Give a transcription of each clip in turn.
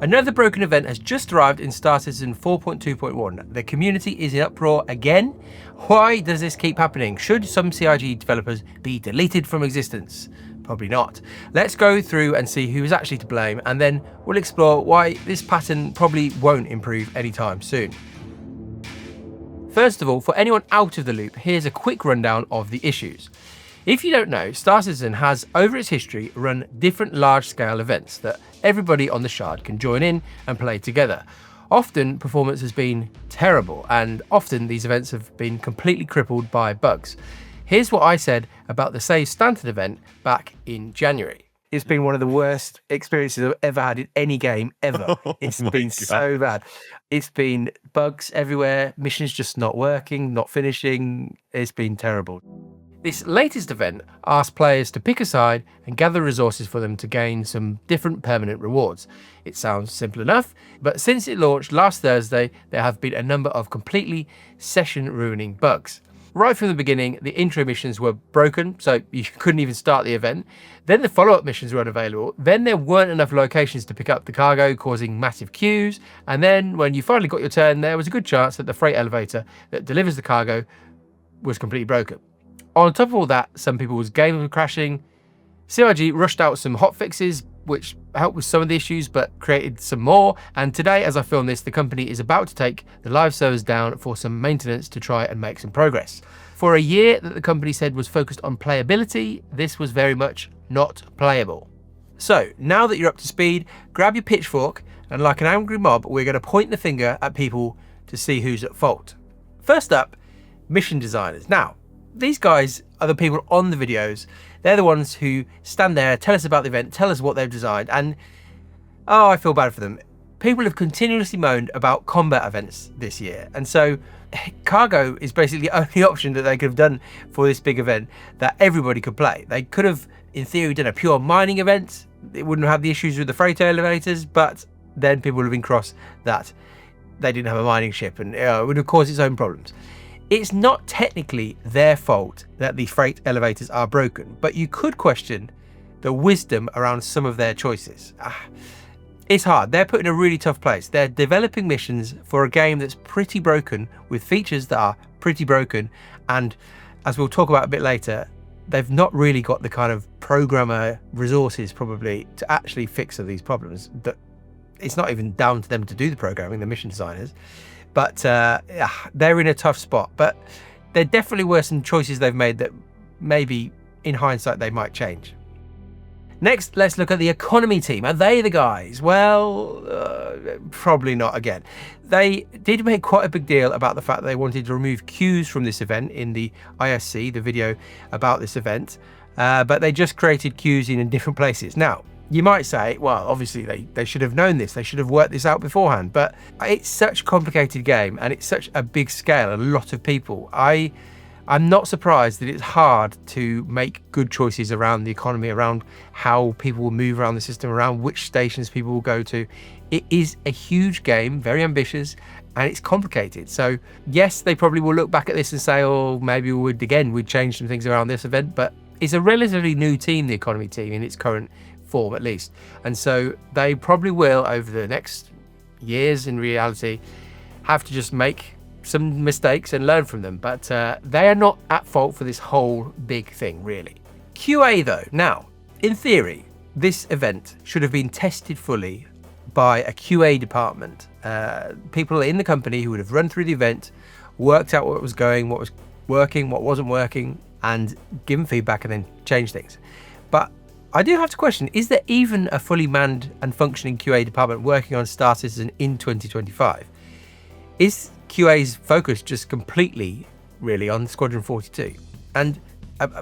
Another broken event has just arrived in Star Citizen 4.2.1. The community is in uproar again. Why does this keep happening? Should some CIG developers be deleted from existence? Probably not. Let's go through and see who is actually to blame, and then we'll explore why this pattern probably won't improve anytime soon. First of all, for anyone out of the loop, here's a quick rundown of the issues. If you don't know, Star Citizen has, over its history, run different large-scale events that everybody on the Shard can join in and play together. Often, performance has been terrible, and often these events have been completely crippled by bugs. Here's what I said about the Save Stanton event back in January. It's been one of the worst experiences I've ever had in any game ever. It's been so bad. It's been bugs everywhere, missions just not working, not finishing. It's been terrible. This latest event asks players to pick a side and gather resources for them to gain some different permanent rewards. It sounds simple enough, but since it launched last Thursday, there have been a number of completely session-ruining bugs. Right from the beginning, the intro missions were broken, so you couldn't even start the event. Then the follow-up missions were unavailable. Then there weren't enough locations to pick up the cargo, causing massive queues. And then when you finally got your turn, there was a good chance that the freight elevator that delivers the cargo was completely broken. On top of all that, some people's games were crashing. CIG rushed out some hotfixes, which helped with some of the issues, but created some more. And today, as I film this, the company is about to take the live servers down for some maintenance to try and make some progress. For a year that the company said was focused on playability, this was very much not playable. So now that you're up to speed, grab your pitchfork, and like an angry mob, we're going to point the finger at people to see who's at fault. First up, mission designers. Now, these guys are the people on the videos. They're the ones who stand there, tell us about the event, tell us what they've designed, and I feel bad for them. People have continuously moaned about combat events this year, and so cargo is basically the only option that they could have done for this big event that everybody could play. They could have, in theory, done a pure mining event. It wouldn't have the issues with the freight elevators, but then people would have been cross that they didn't have a mining ship, and it would have caused its own problems. It's not technically their fault that the freight elevators are broken, but you could question the wisdom around some of their choices. It's hard. They're put in a really tough place. They're developing missions for a game that's pretty broken, with features that are pretty broken, and as we'll talk about a bit later, they've not really got the kind of programmer resources probably to actually fix some of these problems. That it's not even down to them to do the programming, the mission designers. But they're in a tough spot. But there definitely were some choices they've made that maybe in hindsight they might change. Next, let's look at the economy team. Are they the guys? Well, probably not again. They did make quite a big deal about the fact that they wanted to remove queues from this event in the ISC, the video about this event, but they just created queues in different places. Now, you might say, well, obviously they should have known this. They should have worked this out beforehand, but it's such a complicated game and it's such a big scale, a lot of people. I'm not surprised that it's hard to make good choices around the economy, around how people will move around the system, around which stations people will go to. It is a huge game, very ambitious, and it's complicated. So yes, they probably will look back at this and say, oh, maybe we'd change some things around this event, but it's a relatively new team, the economy team, in its current form at least. And so they probably will, over the next years in reality, have to just make some mistakes and learn from them. But they are not at fault for this whole big thing, really. QA though, now, in theory, this event should have been tested fully by a QA department. People in the company who would have run through the event, worked out what was going, what was working, what wasn't working, and given feedback and then change things. But I do have to question, is there even a fully manned and functioning QA department working on Star Citizen in 2025? Is QA's focus just completely, really, on Squadron 42? And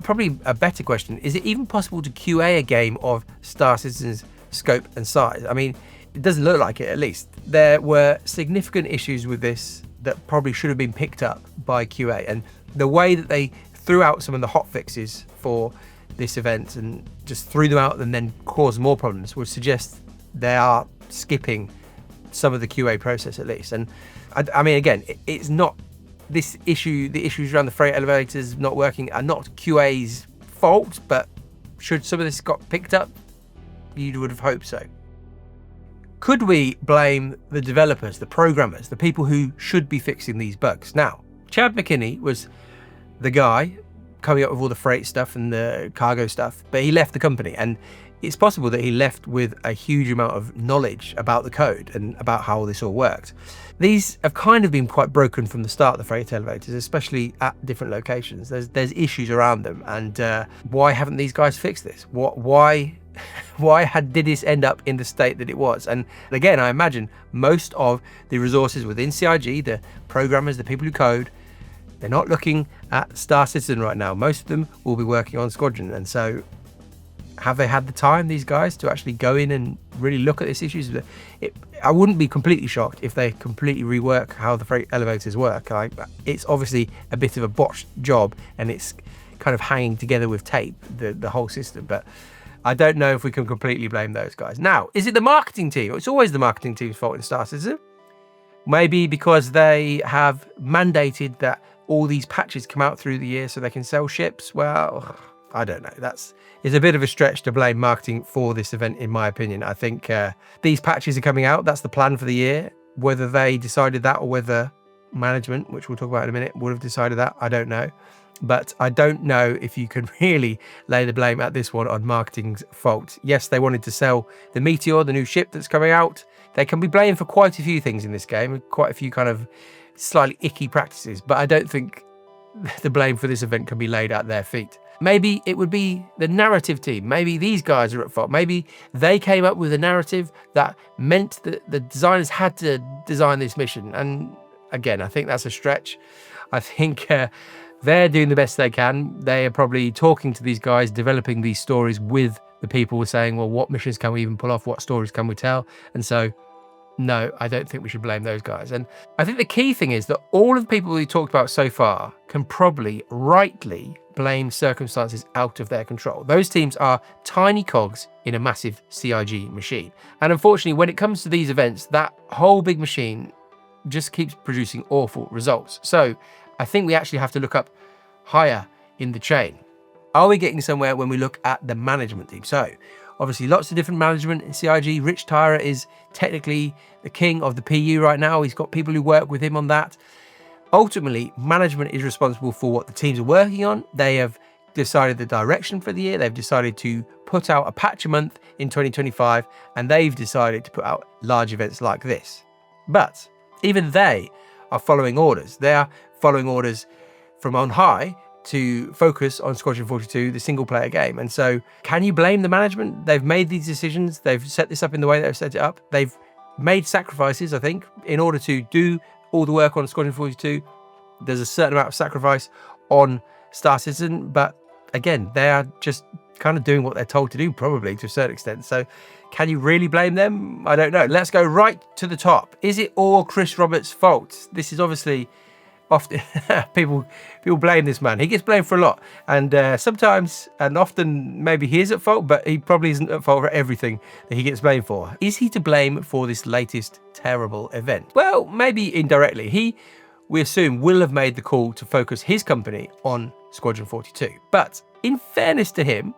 probably a better question, is it even possible to QA a game of Star Citizen's scope and size? I mean, it doesn't look like it, at least. There were significant issues with this that probably should have been picked up by QA. And the way that they threw out some of the hotfixes for this event and just threw them out and then caused more problems would suggest they are skipping some of the QA process at least. And I mean, again, it's not this issue, the issues around the freight elevators not working are not QA's fault, but should some of this got picked up, you would have hoped so. Could we blame the developers, the programmers, the people who should be fixing these bugs? Now, Chad McKinney was the guy coming up with all the freight stuff and the cargo stuff, but he left the company, and it's possible that he left with a huge amount of knowledge about the code and about how this all worked. These have kind of been quite broken from the start, the freight elevators, especially at different locations. There's issues around them, and why haven't these guys fixed this? Why did this end up in the state that it was? And again, I imagine most of the resources within CIG, the programmers, the people who code, they're not looking at Star Citizen right now. Most of them will be working on Squadron. And so have they had the time, these guys, to actually go in and really look at these issues? I wouldn't be completely shocked if they completely rework how the freight elevators work. It's obviously a bit of a botched job, and it's kind of hanging together with tape, the whole system. But I don't know if we can completely blame those guys. Now, is it the marketing team? It's always the marketing team's fault in Star Citizen. Maybe because they have mandated that all these patches come out through the year so they can sell ships. Well, I don't know. It's a bit of a stretch to blame marketing for this event, in my opinion. I think these patches are coming out. That's the plan for the year. Whether they decided that or whether management, which we'll talk about in a minute, would have decided that, I don't know. But I don't know if you can really lay the blame at this one on marketing's fault. Yes, they wanted to sell the Meteor, the new ship that's coming out. They can be blamed for quite a few things in this game, quite a few kind of slightly icky practices, but I don't think the blame for this event can be laid at their feet. Maybe it would be the narrative team. Maybe these guys are at fault. Maybe they came up with a narrative that meant that the designers had to design this mission. And again, I think that's a stretch. I think they're doing the best they can. They are probably talking to these guys, developing these stories with the people, saying, well, what missions can we even pull off? What stories can we tell? And so, no, I don't think we should blame those guys. And I think the key thing is that all of the people we talked about so far can probably rightly blame circumstances out of their control. Those teams are tiny cogs in a massive CIG machine. And unfortunately, when it comes to these events, that whole big machine just keeps producing awful results. So I think we actually have to look up higher in the chain. Are we getting somewhere when we look at the management team? So obviously lots of different management in CIG. Rich Tyra is technically the king of the PU right now. He's got people who work with him on that. Ultimately, management is responsible for what the teams are working on. They have decided the direction for the year. They've decided to put out a patch a month in 2025, and they've decided to put out large events like this. But even they are following orders. They are following orders from on high to focus on Squadron 42, the single player game. And so can you blame the management? They've made these decisions. They've set this up in the way they've set it up. They've made sacrifices, I think, in order to do all the work on Squadron 42. There's a certain amount of sacrifice on Star Citizen, but again, they are just kind of doing what they're told to do, probably to a certain extent. So can you really blame them? I don't know. Let's go right to the top. Is it all Chris Roberts' fault? This is obviously often people blame this man. He gets blamed for a lot, and sometimes and often maybe he is at fault, but he probably isn't at fault for everything that he gets blamed for. Is he to blame for this latest terrible event? Well, maybe indirectly. We assume, will have made the call to focus his company on Squadron 42. But in fairness to him,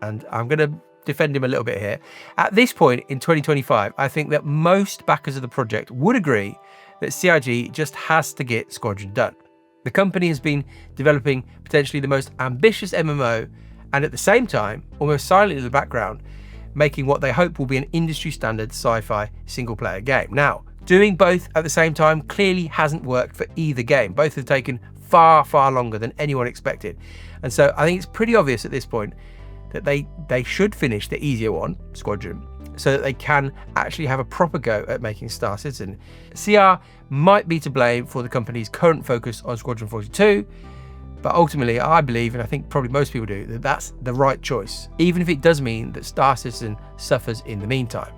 and I'm going to defend him a little bit here, at this point in 2025, I think that most backers of the project would agree that CIG just has to get Squadron done. The company has been developing potentially the most ambitious MMO, and at the same time, almost silently in the background, making what they hope will be an industry standard sci-fi single player game. Now, doing both at the same time clearly hasn't worked for either game. Both have taken far, far longer than anyone expected. And so I think it's pretty obvious at this point that they should finish the easier one, Squadron, so that they can actually have a proper go at making Star Citizen. CR might be to blame for the company's current focus on Squadron 42, but ultimately I believe, and I think probably most people do, that that's the right choice, even if it does mean that Star Citizen suffers in the meantime.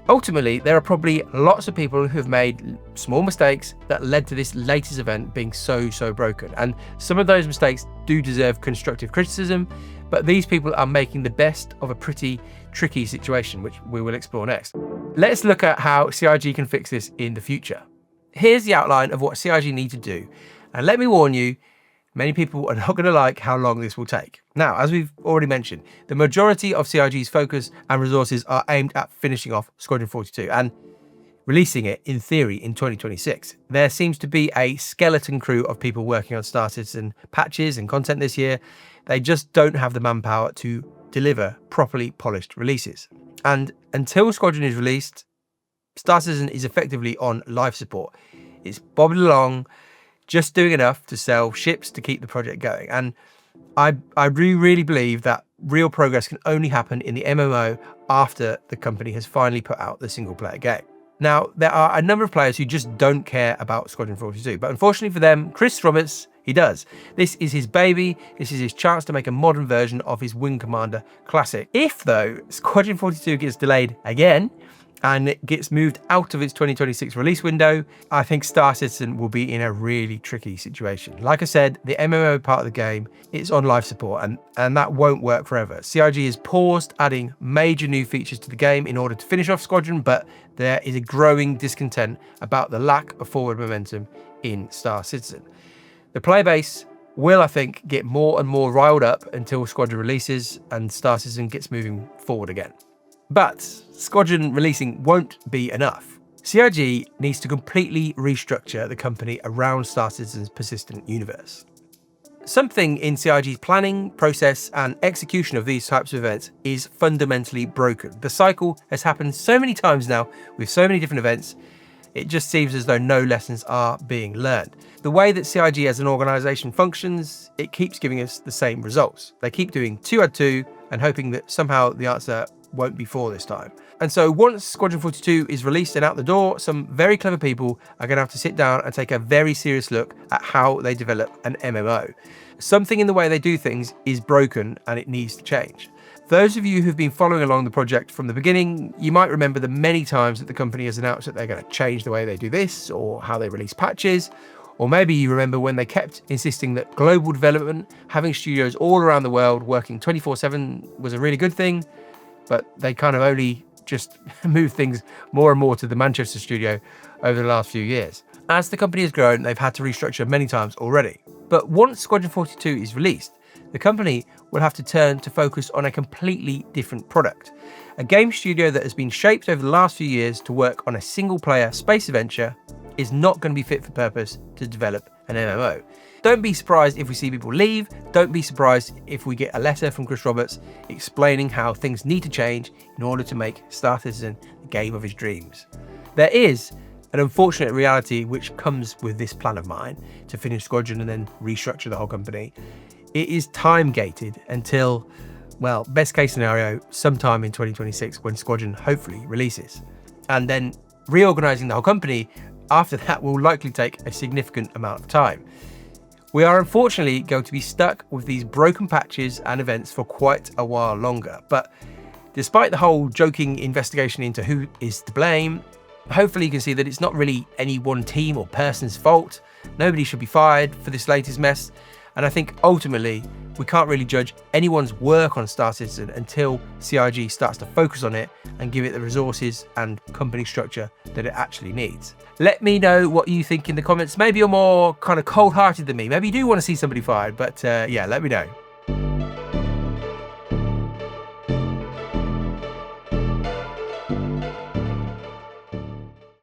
Ultimately, there are probably lots of people who have made small mistakes that led to this latest event being so broken. And some of those mistakes do deserve constructive criticism, but these people are making the best of a pretty tricky situation, which we will explore next. Let's look at how CIG can fix this in the future. Here's the outline of what CIG need to do. And let me warn you, Many people are not going to like how long this will take. Now, as we've already mentioned, the majority of CIG's focus and resources are aimed at finishing off Squadron 42 and releasing it, in theory, in 2026. There seems to be a skeleton crew of people working on Star Citizen patches and content this year. They just don't have the manpower to deliver properly polished releases. And until Squadron is released, Star Citizen is effectively on life support. It's bobbing along, just doing enough to sell ships to keep the project going. And I really believe that real progress can only happen in the MMO after the company has finally put out the single player game. Now, there are a number of players who just don't care about Squadron 42, but unfortunately for them, Chris Roberts, he does. This is his baby. This is his chance to make a modern version of his Wing Commander classic. If, though, Squadron 42 gets delayed again, and it gets moved out of its 2026 release window, I think Star Citizen will be in a really tricky situation. Like I said, the MMO part of the game, it's on life support, and that won't work forever. CIG has paused adding major new features to the game in order to finish off Squadron, but there is a growing discontent about the lack of forward momentum in Star Citizen. The player base will, I think, get more and more riled up until Squadron releases and Star Citizen gets moving forward again. But Squadron releasing won't be enough. CIG needs to completely restructure the company around Star Citizen's persistent universe. Something in CIG's planning, process, and execution of these types of events is fundamentally broken. The cycle has happened so many times now with so many different events, it just seems as though no lessons are being learned. The way that CIG as an organisation functions, it keeps giving us the same results. They keep doing 2 add 2 and hoping that somehow the answer won't be 4 this time. And so once Squadron 42 is released and out the door, some very clever people are going to have to sit down and take a very serious look at how they develop an MMO. Something in the way they do things is broken and it needs to change. Those of you who've been following along the project from the beginning, you might remember the many times that the company has announced that they're going to change the way they do this or how they release patches. Or maybe you remember when they kept insisting that global development, having studios all around the world working 24/7 was a really good thing, but they kind of only just moved things more and more to the Manchester studio over the last few years. As the company has grown, they've had to restructure many times already. But once Squadron 42 is released, the company will have to turn to focus on a completely different product. A game studio that has been shaped over the last few years to work on a single-player space adventure is not going to be fit for purpose to develop an MMO. Don't be surprised if we see people leave. Don't be surprised if we get a letter from Chris Roberts explaining how things need to change in order to make Star Citizen the game of his dreams. There is an unfortunate reality which comes with this plan of mine to finish Squadron and then restructure the whole company. It is time gated until, well, best case scenario, sometime in 2026 when Squadron hopefully releases. And then reorganizing the whole company after that will likely take a significant amount of time. We are unfortunately going to be stuck with these broken patches and events for quite a while longer. But despite the whole joking investigation into who is to blame, hopefully you can see that it's not really any one team or person's fault. Nobody should be fired for this latest mess. And I think ultimately we can't really judge anyone's work on Star Citizen until CIG starts to focus on it and give it the resources and company structure that it actually needs. Let me know what you think in the comments. Maybe you're more kind of cold-hearted than me. Maybe you do want to see somebody fired, but yeah, let me know.